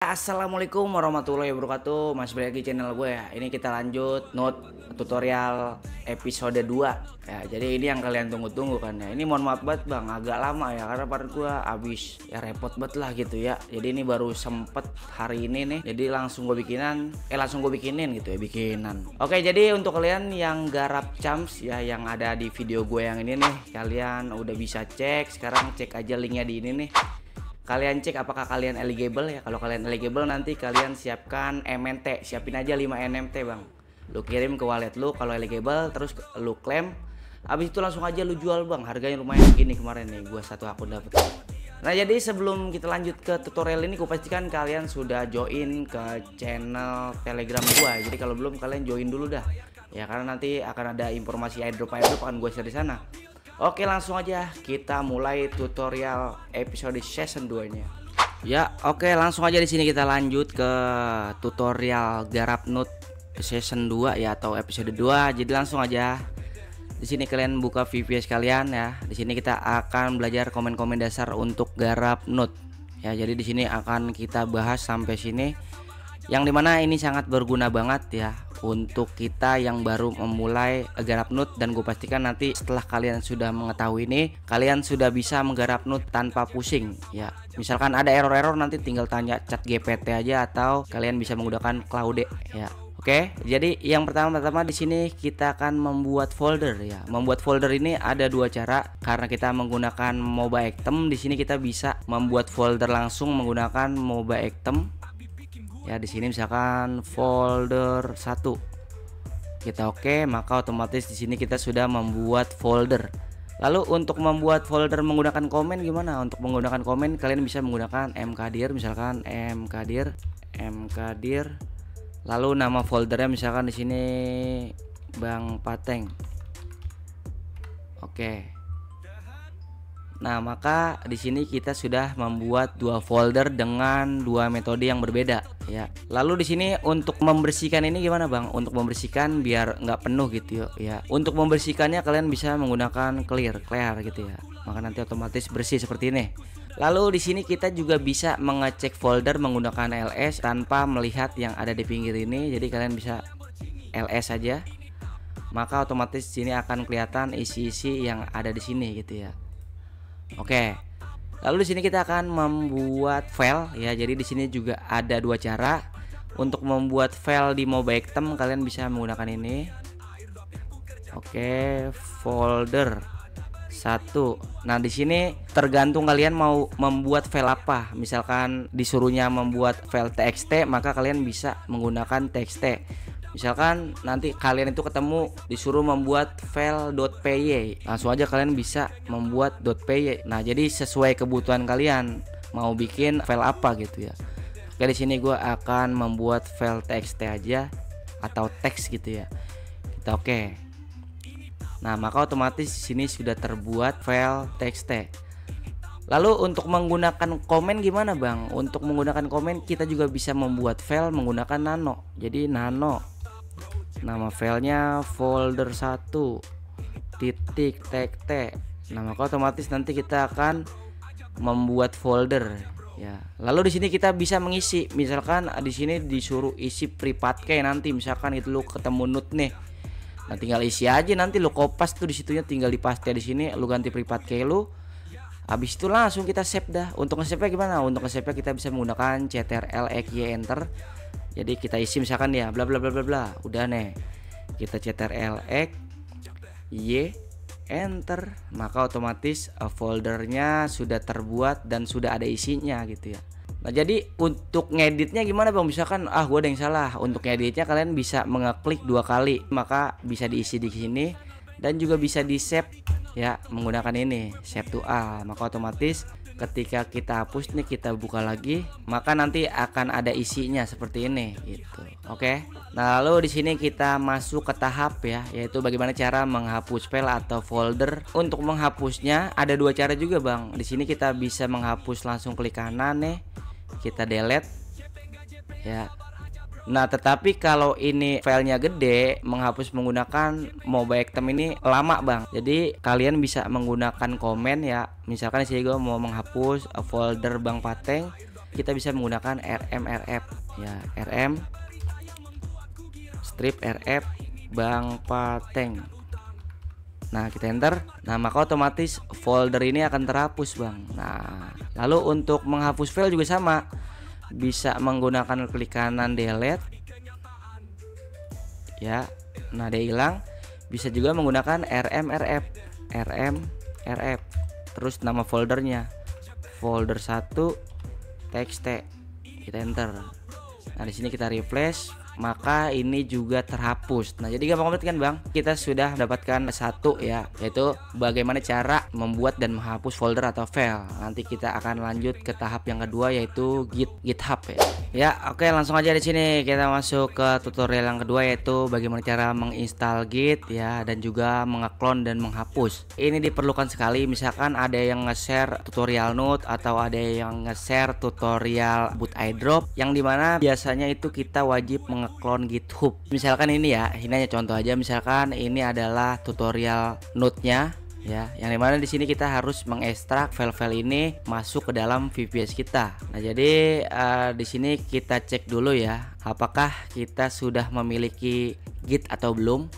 Ya, assalamualaikum warahmatullahi wabarakatuh. Mas balik lagi channel gue ya. Ini kita lanjut note tutorial episode 2 ya. Jadi ini yang kalian tunggu-tunggu kan ya. Ini mohon maaf banget bang, agak lama ya karena part gue abis ya repot banget lah gitu ya. Jadi ini baru sempet hari ini nih. Jadi langsung gue bikinin gitu ya, bikinan. Oke, jadi untuk kalian yang garap Chams ya, yang ada di video gue yang ini nih, kalian udah bisa cek. Sekarang cek aja linknya di ini nih. Kalian cek apakah kalian eligible ya. Kalau kalian eligible nanti kalian siapkan MNT. Siapin aja 5 NMT bang. Lu kirim ke wallet lu kalau eligible, terus lu klaim. Habis itu langsung aja lu jual bang. Harganya lumayan gini kemarin nih, gua satu akun dapet. Nah jadi sebelum kita lanjut ke tutorial ini, gua pastikan kalian sudah join ke channel Telegram gua. Jadi kalau belum, kalian join dulu dah. Ya karena nanti akan ada informasi airdrop akan gua share di sana. Oke, langsung aja kita mulai tutorial episode season 2 ini. Ya, oke, langsung aja di sini kita lanjut ke tutorial garap note season 2 ya, atau episode 2. Jadi langsung aja. Di sini kalian buka VPS kalian ya. Di sini kita akan belajar komen-komen dasar untuk garap note. Ya, jadi di sini akan kita bahas sampai sini. Yang dimana ini sangat berguna banget ya untuk kita yang baru memulai garap note, dan gue pastikan nanti setelah kalian sudah mengetahui ini, kalian sudah bisa menggarap note tanpa pusing ya. Misalkan ada error-error, nanti tinggal tanya chat GPT aja, atau kalian bisa menggunakan Claude ya. Oke, jadi yang pertama di sini kita akan membuat folder ya. Membuat folder ini ada dua cara, karena kita menggunakan Moba Item. Di sini kita bisa membuat folder langsung menggunakan Moba Item. Ya, di sini misalkan folder 1 kita oke, maka otomatis di sini kita sudah membuat folder. Lalu untuk membuat folder menggunakan komen gimana? Untuk menggunakan komen kalian bisa menggunakan mkdir, misalkan mkdir, lalu nama foldernya misalkan di sini Bang Pateng. Oke. Nah, maka di sini kita sudah membuat dua folder dengan dua metode yang berbeda ya. Lalu di sini untuk membersihkan ini gimana bang? Untuk membersihkan biar nggak penuh gitu ya. Untuk membersihkannya kalian bisa menggunakan clear gitu ya. Maka nanti otomatis bersih seperti ini. Lalu di sini kita juga bisa mengecek folder menggunakan ls tanpa melihat yang ada di pinggir ini. Jadi kalian bisa ls saja. Maka otomatis di sini akan kelihatan isi-isi yang ada di sini gitu ya. Oke, lalu di sini kita akan membuat file ya. Jadi di sini juga ada dua cara untuk membuat file di Moba Item. Kalian bisa menggunakan ini. Oke, folder 1. Nah di sini tergantung kalian mau membuat file apa. Misalkan disuruhnya membuat file txt, maka kalian bisa menggunakan txt. Misalkan nanti kalian itu ketemu disuruh membuat file .py, langsung aja kalian bisa membuat .py. Nah jadi sesuai kebutuhan kalian mau bikin file apa gitu ya. Oke, di sini gue akan membuat file txt aja atau teks gitu ya. Kita oke. Nah maka otomatis di sini sudah terbuat file txt. Lalu untuk menggunakan komen gimana bang? Untuk menggunakan komen kita juga bisa membuat file menggunakan nano. Jadi nano, nama filenya folder 1 titik txt. Nah maka otomatis nanti kita akan membuat folder ya. Lalu di sini kita bisa mengisi, misalkan di sini disuruh isi private key, nanti misalkan itu lu ketemu note nih. Nah tinggal isi aja, nanti lu kopas tuh di situnya, tinggal dipaste di sini, lu ganti private key lu. Habis itu langsung kita save dah. Untuk nge-save gimana? Untuk nge-save kita bisa menggunakan ctrl y enter. Jadi kita isi misalkan ya bla bla bla bla bla. Udah nih. Kita ctrl y enter, maka otomatis foldernya sudah terbuat dan sudah ada isinya gitu ya. Nah, jadi untuk ngeditnya gimana bang? Misalkan gue ada yang salah. Untuk ngeditnya kalian bisa mengeklik 2 kali, maka bisa diisi di sini dan juga bisa di save ya menggunakan ini save to all. Maka otomatis ketika kita hapus nih, kita buka lagi, maka nanti akan ada isinya seperti ini gitu. Oke. Nah lalu di sini kita masuk ke tahap ya, yaitu bagaimana cara menghapus file atau folder. Untuk menghapusnya ada dua cara juga bang. Di sini kita bisa menghapus langsung klik kanan nih, kita delete ya. Nah tetapi kalau ini filenya gede, menghapus menggunakan Moba Item ini lama bang. Jadi kalian bisa menggunakan komen ya. Misalkan sih gue mau menghapus folder Bang Pateng, kita bisa menggunakan rmrf ya, rm strip rf Bang Pateng. Nah kita enter, nah maka otomatis folder ini akan terhapus Bang. Nah lalu untuk menghapus file juga sama, bisa menggunakan klik kanan delete ya. Nah dia hilang. Bisa juga menggunakan rmrf terus nama foldernya folder 1 txt, kita enter. Nah di sini kita refresh, maka ini juga terhapus. Nah jadi gampang banget kan Bang, kita sudah mendapatkan satu ya, yaitu bagaimana cara membuat dan menghapus folder atau file. Nanti kita akan lanjut ke tahap yang kedua, yaitu GitHub ya. Ya oke, langsung aja di sini kita masuk ke tutorial yang kedua, yaitu bagaimana cara menginstal Git ya, dan juga mengeklon dan menghapus. Ini diperlukan sekali, misalkan ada yang nge-share tutorial Node atau ada yang nge-share tutorial boot iDrop, yang dimana biasanya itu kita wajib klon GitHub. Misalkan ini ya, ini hanya contoh aja. Misalkan ini adalah tutorial Node-nya ya, yang dimana di sini kita harus mengekstrak file-file ini masuk ke dalam VPS kita. Nah jadi di sini kita cek dulu ya, apakah kita sudah memiliki Git atau belum.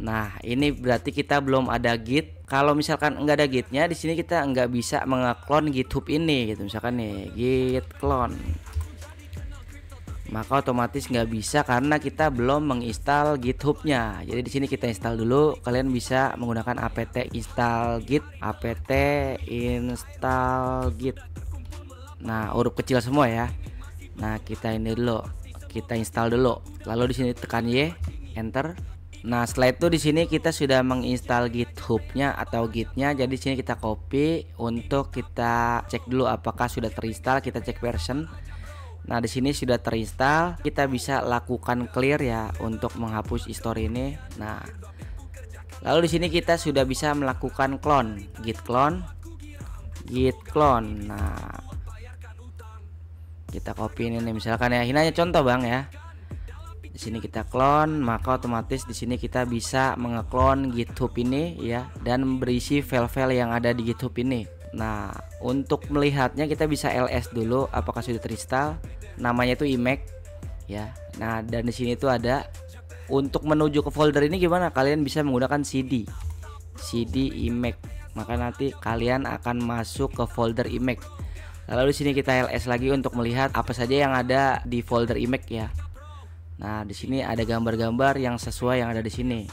Nah ini berarti kita belum ada Git. Kalau misalkan enggak ada Gitnya, di sini kita enggak bisa mengeklon GitHub ini gitu. Misalkan nih git clone, maka otomatis nggak bisa karena kita belum menginstal GitHub-nya. Jadi di sini kita install dulu. Kalian bisa menggunakan apt install git, apt install git. Nah huruf kecil semua ya. Nah kita ini dulu, kita install dulu. Lalu di sini tekan Y, enter. Nah setelah itu di sini kita sudah menginstal GitHub-nya atau Git-nya. Jadi di sini kita copy untuk kita cek dulu apakah sudah terinstall. Kita cek version. Nah di sini sudah terinstall, kita bisa lakukan clear ya untuk menghapus history ini. Nah lalu di sini kita sudah bisa melakukan clone, git clone. Nah kita copy ini nih, misalkan ya, ini hanya contoh Bang ya. Di sini kita clone, maka otomatis di sini kita bisa mengeklon GitHub ini ya, dan berisi file-file yang ada di GitHub ini. Nah untuk melihatnya kita bisa ls dulu apakah sudah terinstall. Namanya itu image ya. Nah dan di sini itu ada untuk menuju ke folder ini gimana, kalian bisa menggunakan cd image, maka nanti kalian akan masuk ke folder image. Lalu di sini kita ls lagi untuk melihat apa saja yang ada di folder image ya. Nah di sini ada gambar-gambar yang sesuai yang ada di sini.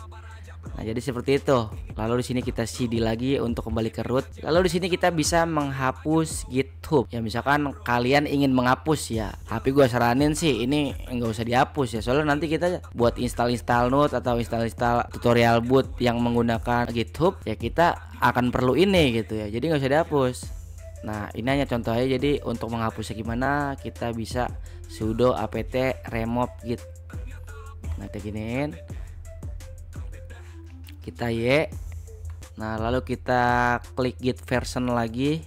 Nah jadi seperti itu. Lalu di sini kita cd lagi untuk kembali ke root. Lalu di sini kita bisa menghapus GitHub. Ya misalkan kalian ingin menghapus ya, tapi gua saranin sih ini nggak usah dihapus ya. Soalnya nanti kita buat install Node atau install tutorial boot yang menggunakan GitHub ya, kita akan perlu ini gitu ya. Jadi nggak usah dihapus. Nah ini hanya contoh aja. Jadi untuk menghapusnya gimana, kita bisa sudo apt remove git. Nah kita giniin, kita Y. Nah lalu kita klik git version lagi,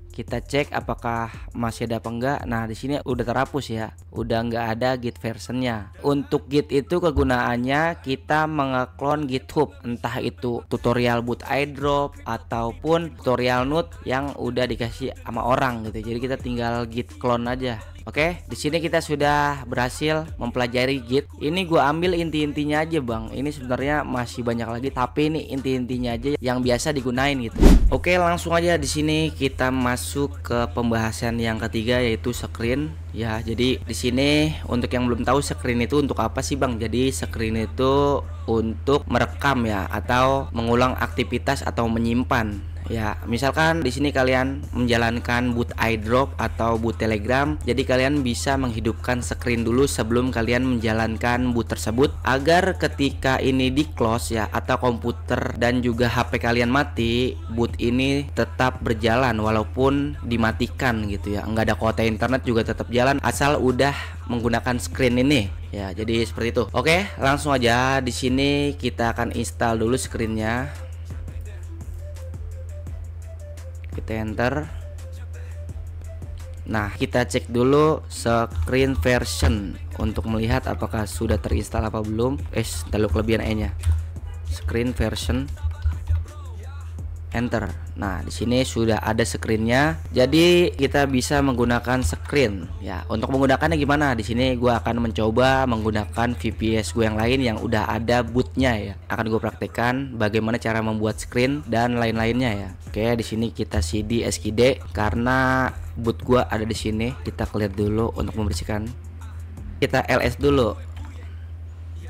kita cek apakah masih ada apa enggak. Nah di sini udah terhapus ya, udah nggak ada git versionnya. Untuk git itu kegunaannya kita mengeklon GitHub, entah itu tutorial boot iDrop ataupun tutorial Node yang udah dikasih sama orang gitu. Jadi kita tinggal git clone aja. Oke, di sini kita sudah berhasil mempelajari Git. Ini gua ambil inti-intinya aja Bang. Ini sebenarnya masih banyak lagi, tapi ini inti-intinya aja yang biasa digunain gitu. Oke, langsung aja di sini kita masuk ke pembahasan yang ketiga, yaitu screen. Ya, jadi di sini untuk yang belum tahu screen itu untuk apa sih Bang? Jadi screen itu untuk merekam ya, atau mengulang aktivitas atau menyimpan. Ya, misalkan di sini kalian menjalankan boot iDrop atau boot Telegram, jadi kalian bisa menghidupkan screen dulu sebelum kalian menjalankan boot tersebut, agar ketika ini di close ya, atau komputer dan juga HP kalian mati, boot ini tetap berjalan walaupun dimatikan gitu ya. Nggak ada kuota internet juga tetap jalan asal udah menggunakan screen ini ya. Jadi seperti itu. Oke, langsung aja di sini kita akan install dulu screennya. Kita enter. Nah kita cek dulu screen version untuk melihat apakah sudah terinstall apa belum. Lalu kelebihan E nya screen version. enter. Nah, di sini sudah ada screennya. Jadi kita bisa menggunakan screen ya. Untuk menggunakannya gimana? Di sini gue akan mencoba menggunakan VPS gue yang lain yang udah ada bootnya ya. Akan gue praktekkan bagaimana cara membuat screen dan lain-lainnya ya. Oke, di sini kita cd skd karena boot gue ada di sini. Kita clear dulu untuk membersihkan. Kita ls dulu.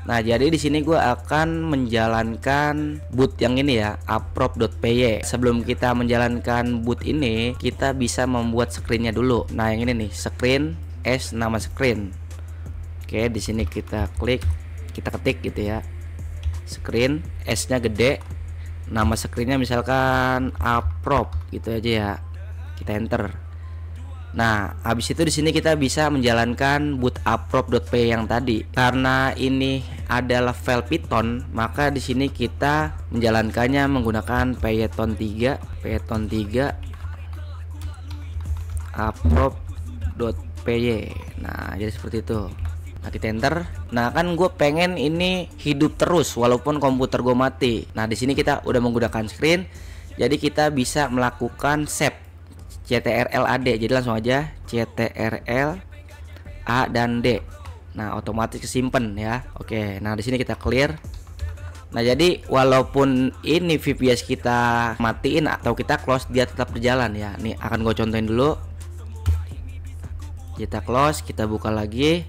Nah, jadi di sini gue akan menjalankan boot yang ini ya, approp.py. Sebelum kita menjalankan boot ini, kita bisa membuat screennya dulu. Nah, yang ini nih, screen as nama screen. Oke, di sini kita klik, kita ketik gitu ya. Screen S-nya gede. Nama screennya misalkan approp gitu aja ya. Kita enter. Nah, habis itu di sini kita bisa menjalankan boot approp.py yang tadi. Karena ini adalah file Python, maka di sini kita menjalankannya menggunakan python 3 approp.py. Nah, jadi seperti itu. Nah, kita enter. Nah, kan gue pengen ini hidup terus walaupun komputer gue mati. Nah, di sini kita udah menggunakan screen, jadi kita bisa melakukan save CTRL AD. Jadi langsung aja CTRL A dan D. Nah, otomatis kesimpan ya. Oke, nah di sini kita clear. Nah, jadi walaupun ini VPS kita matiin atau kita close, dia tetap berjalan ya. Nih akan gue contohin dulu. Kita close, kita buka lagi.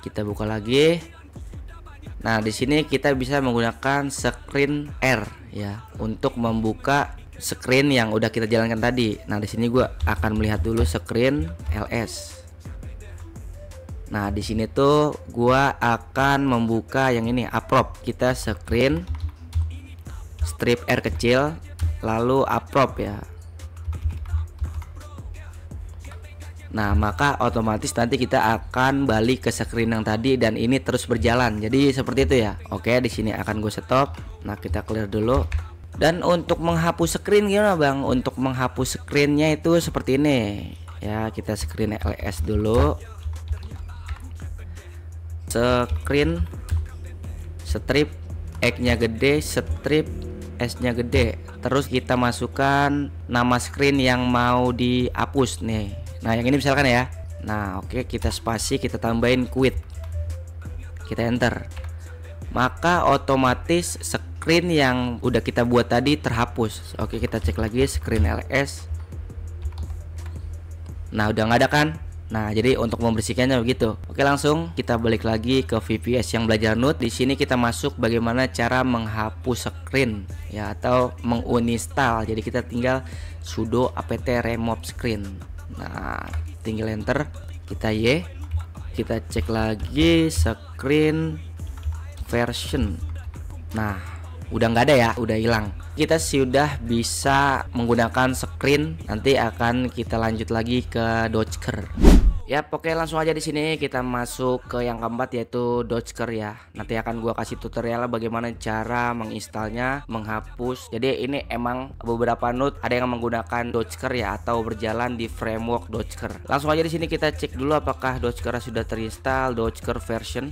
Kita buka lagi. Nah, di sini kita bisa menggunakan screen R ya untuk membuka screen yang udah kita jalankan tadi. Nah, di sini gua akan melihat dulu screen ls. Nah, di sini tuh gua akan membuka yang ini approp. Kita screen strip R kecil lalu approp ya. Nah, maka otomatis nanti kita akan balik ke screen yang tadi dan ini terus berjalan. Jadi seperti itu ya. Oke, di sini akan gue stop. Nah, kita clear dulu. Dan untuk menghapus screen gimana Bang? Untuk menghapus screennya itu seperti ini ya. Kita screen ls dulu. Screen strip X-nya gede, strip S-nya gede. Terus kita masukkan nama screen yang mau dihapus nih. Nah, yang ini misalkan ya. Nah, oke, kita spasi, kita tambahin quit. Kita enter. Maka otomatis screen yang udah kita buat tadi terhapus. Oke, kita cek lagi screen ls. Nah, udah nggak ada kan? Nah, jadi untuk membersihkannya begitu. Oke, langsung kita balik lagi ke VPS yang belajar Node. Di sini kita masuk bagaimana cara menghapus screen ya atau menguninstall. Jadi kita tinggal sudo apt remove screen. Nah, tinggal enter, kita Y, kita cek lagi screen version. Nah, udah nggak ada ya, udah hilang. Kita sudah bisa menggunakan screen. Nanti akan kita lanjut lagi ke Docker. Ya, oke, langsung aja di sini kita masuk ke yang keempat yaitu Docker ya. Nanti akan gua kasih tutorial bagaimana cara menginstalnya, menghapus. Jadi ini emang beberapa node ada yang menggunakan Docker ya atau berjalan di framework Docker. Langsung aja di sini kita cek dulu apakah Docker sudah terinstall, Docker version.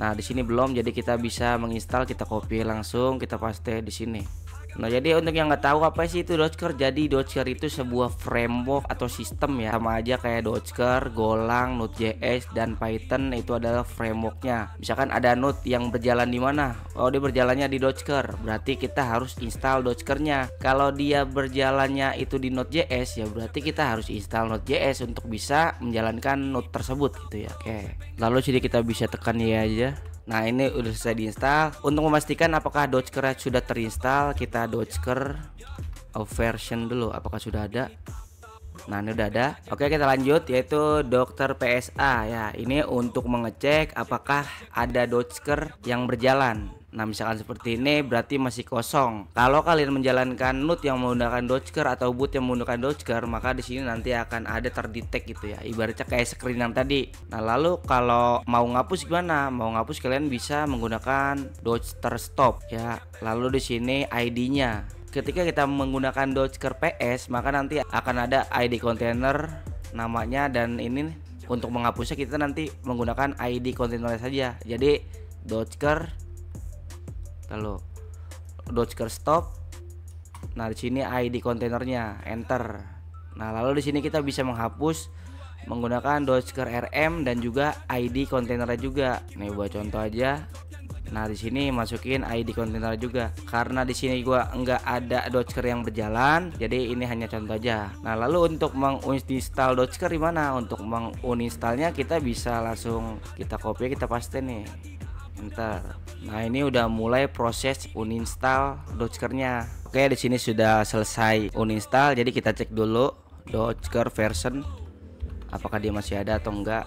Nah, di sini belum, jadi kita bisa menginstal. Kita copy langsung, kita paste di sini. Nah, jadi untuk yang nggak tahu apa sih itu Docker, jadi Docker itu sebuah framework atau sistem ya, sama aja kayak Docker, Golang, Node.js dan Python itu adalah frameworknya. Misalkan ada node yang berjalan di mana, oh dia berjalannya di Docker, berarti kita harus install Dockernya. Kalau dia berjalannya itu di Node.js ya berarti kita harus install Node.js untuk bisa menjalankan node tersebut gitu ya. Oke, lalu sini kita bisa tekan ya aja. Nah, ini udah selesai diinstal. Untuk memastikan apakah Docker sudah terinstall, kita Docker version dulu apakah sudah ada. Nah, ini udah ada. Oke, kita lanjut yaitu Docker PSA ya. Ini untuk mengecek apakah ada Docker yang berjalan. Nah, misalkan seperti ini berarti masih kosong. Kalau kalian menjalankan node yang menggunakan Docker atau boot yang menggunakan Docker, maka di sini nanti akan ada terdetek gitu ya. Ibaratnya kayak screen yang tadi. Nah, lalu kalau mau ngapus gimana? Mau ngapus kalian bisa menggunakan Docker stop ya. Lalu di sini ID-nya. Ketika kita menggunakan Docker PS, maka nanti akan ada ID container namanya, dan ini untuk menghapusnya kita nanti menggunakan ID container saja. Jadi Docker Docker stop. Nah, di sini ID kontainernya, enter. Nah, lalu di sini kita bisa menghapus menggunakan Docker RM dan juga ID kontainernya juga. Nih buat contoh aja. Nah, di sini masukin ID kontainer juga. Karena di sini gua nggak ada Docker yang berjalan, jadi ini hanya contoh aja. Nah, lalu untuk menginstal Docker di mana? Untuk menguninstallnya kita bisa langsung kita copy, kita paste nih. Enter. Nah, ini udah mulai proses uninstall Dockernya. Oke, di sini sudah selesai uninstall. Jadi kita cek dulu Docker version apakah dia masih ada atau enggak.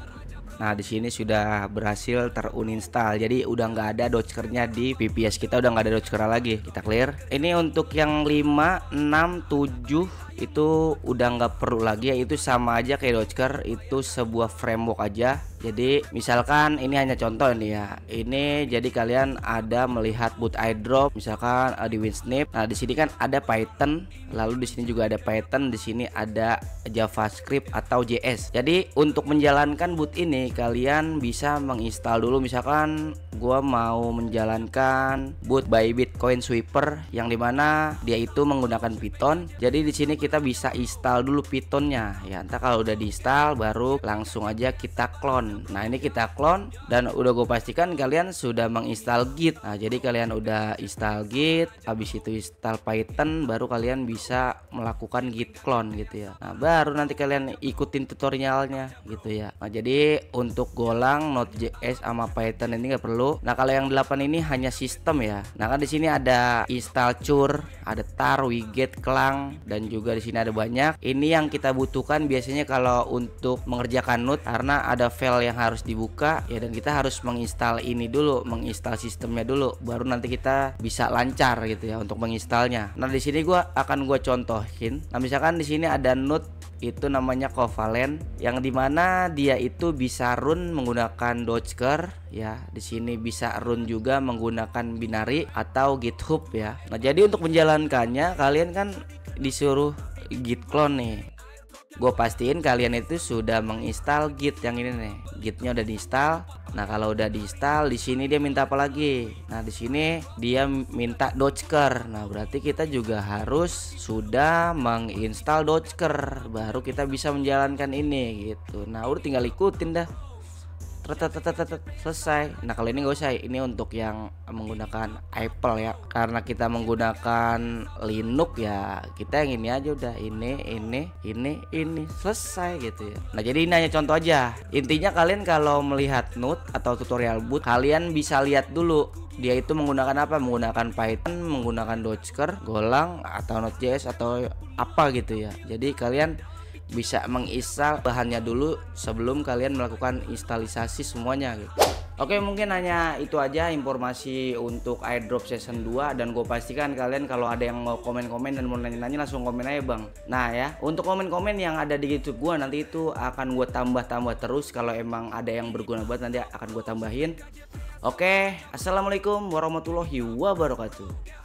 Nah, di sini sudah berhasil teruninstall. Jadi udah nggak ada Dockernya di VPS kita, udah nggak ada Docker lagi. Kita clear. Ini untuk yang 5, 6, 7 itu udah nggak perlu lagi ya, itu sama aja kayak Docker, itu sebuah framework aja. Jadi misalkan ini hanya contoh nih ya. Ini jadi kalian ada melihat boot airdrop misalkan di WinSnip. Nah, di sini kan ada Python, lalu di sini juga ada Python, di sini ada JavaScript atau JS. Jadi untuk menjalankan boot ini kalian bisa menginstal dulu, misalkan gua mau menjalankan boot by Bitcoin Sweeper yang dimana dia itu menggunakan Python. Jadi di sini kita bisa install dulu Pythonnya ya. Entar kalau udah diinstal baru langsung aja kita clone. Nah, ini kita clone dan udah gue pastikan kalian sudah menginstal Git. Nah, jadi kalian udah install Git, habis itu install Python, baru kalian bisa melakukan Git clone gitu ya. Nah, baru nanti kalian ikutin tutorialnya gitu ya. Nah, jadi untuk Golang, Node.js sama Python ini nggak perlu. Nah, kalau yang 8 ini hanya sistem ya. Nah, kan di sini ada install cur, ada tar, wiget, clang, dan juga di sini ada banyak. Ini yang kita butuhkan biasanya kalau untuk mengerjakan node, karena ada file yang harus dibuka ya, dan kita harus menginstal ini dulu, menginstal sistemnya dulu, baru nanti kita bisa lancar gitu ya untuk menginstalnya. Nah, di sini gua contohin. Nah, misalkan di sini ada node itu namanya Covalent yang dimana dia itu bisa run menggunakan Docker ya. Di sini bisa run juga menggunakan binary atau GitHub ya. Nah, jadi untuk menjalankannya kalian kan disuruh git clone nih. Gue pastiin kalian itu sudah menginstal Git yang ini nih. Gitnya udah diinstal. Nah, kalau udah diinstal, di sini dia minta apa lagi? Nah, di sini dia minta Docker. Nah, berarti kita juga harus sudah menginstal Docker, baru kita bisa menjalankan ini gitu. Nah, udah tinggal ikutin dah. Selesai. Nah, kalau ini gak usah, ini untuk yang menggunakan Apple ya. Karena kita menggunakan Linux ya, kita yang ini aja udah, ini selesai gitu ya. Nah, jadi ini hanya contoh aja. Intinya kalian kalau melihat node atau tutorial boot, kalian bisa lihat dulu dia itu menggunakan apa, menggunakan Python, menggunakan Docker, Golang atau Node.js atau apa gitu ya. Jadi kalian bisa menginstal bahannya dulu sebelum kalian melakukan instalisasi semuanya gitu. Oke, mungkin hanya itu aja informasi untuk airdrop season 2, dan gue pastikan kalian kalau ada yang mau komen-komen dan mau nanya-nanya langsung komen aja bang. Nah ya, untuk komen-komen yang ada di YouTube gue nanti itu akan gue tambah terus, kalau emang ada yang berguna banget nanti akan gue tambahin. Oke, assalamualaikum warahmatullahi wabarakatuh.